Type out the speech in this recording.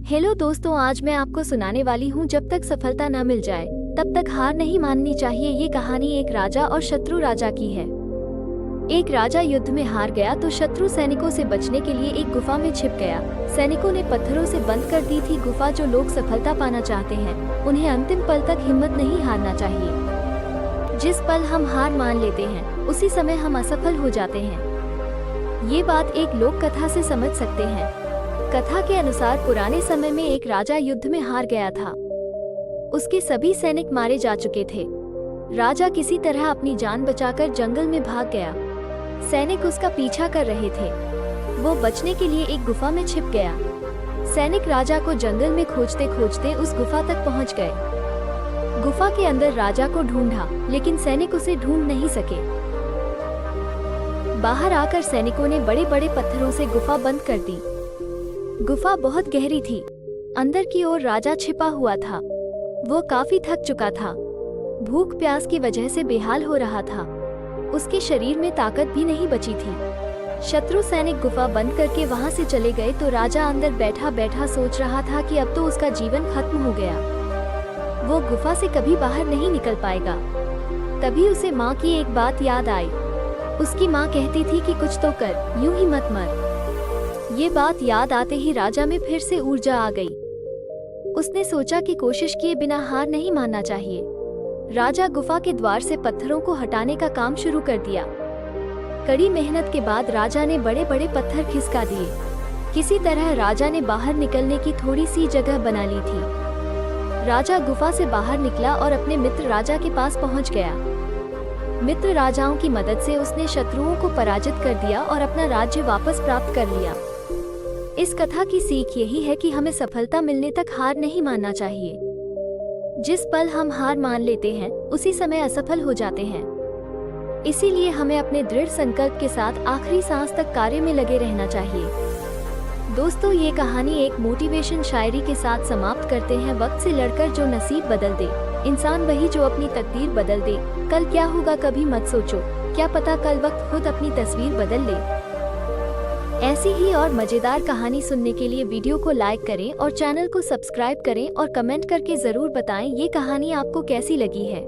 Hello दोस्तों, आज मैं आपको सुनाने वाली हूँ जब तक सफलता न मिल जाए तब तक हार नहीं माननी चाहिए। ये कहानी एक राजा और शत्रु राजा की है। एक राजा युद्ध में हार गया तो शत्रु सैनिकों से बचने के लिए एक गुफा में छिप गया। सैनिकों ने पत्थरों से बंद कर दी थी गुफा। जो लोग सफलता पाना चाहते हैं उन्हें अंतिम पल तक हिम्मत नहीं हारना चाहिए। जिस पल हम हार मान लेते हैं उसी समय हम असफल हो जाते हैं। ये बात एक लोक कथा से समझ सकते हैं। कथा के अनुसार पुराने समय में एक राजा युद्ध में हार गया था। उसके सभी सैनिक मारे जा चुके थे। राजा किसी तरह अपनी जान बचाकर जंगल में भाग गया। सैनिक उसका पीछा कर रहे थे। वो बचने के लिए एक गुफा में छिप गया। सैनिक राजा को जंगल में खोजते खोजते उस गुफा तक पहुंच गए। गुफा के अंदर राजा को ढूंढा लेकिन सैनिक उसे ढूंढ नहीं सके। बाहर आकर सैनिकों ने बड़े बड़े पत्थरों से गुफा बंद कर दी। गुफा बहुत गहरी थी। अंदर की ओर राजा छिपा हुआ था। वो काफी थक चुका था। भूख प्यास की वजह से बेहाल हो रहा था। उसके शरीर में ताकत भी नहीं बची थी। शत्रु सैनिक गुफा बंद करके वहां से चले गए तो राजा अंदर बैठा बैठा सोच रहा था कि अब तो उसका जीवन खत्म हो गया। वो गुफा से कभी बाहर नहीं निकल पाएगा। तभी उसे माँ की एक बात याद आई। उसकी माँ कहती थी कि कुछ तो कर, यूं ही मत मर। ये बात याद आते ही राजा में फिर से ऊर्जा आ गई। उसने सोचा कि कोशिश किए बिना हार नहीं मानना चाहिए। राजा गुफा के द्वार से पत्थरों को हटाने का काम शुरू कर दिया। कड़ी मेहनत के बाद राजा ने बड़े बड़े पत्थर खिसका दिए। किसी तरह राजा ने बाहर निकलने की थोड़ी सी जगह बना ली थी। राजा गुफा से बाहर निकला और अपने मित्र राजा के पास पहुंच गया। मित्र राजाओं की मदद से उसने शत्रुओं को पराजित कर दिया और अपना राज्य वापस प्राप्त कर लिया। इस कथा की सीख यही है कि हमें सफलता मिलने तक हार नहीं मानना चाहिए। जिस पल हम हार मान लेते हैं उसी समय असफल हो जाते हैं। इसीलिए हमें अपने दृढ़ संकल्प के साथ आखिरी सांस तक कार्य में लगे रहना चाहिए। दोस्तों, ये कहानी एक मोटिवेशन शायरी के साथ समाप्त करते हैं। वक्त से लड़कर जो नसीब बदल दे, इंसान वही जो अपनी तकदीर बदल दे। कल क्या होगा कभी मत सोचो, क्या पता कल वक्त खुद अपनी तस्वीर बदल ले। ऐसी ही और मजेदार कहानी सुनने के लिए वीडियो को लाइक करें और चैनल को सब्सक्राइब करें और कमेंट करके जरूर बताएं ये कहानी आपको कैसी लगी है।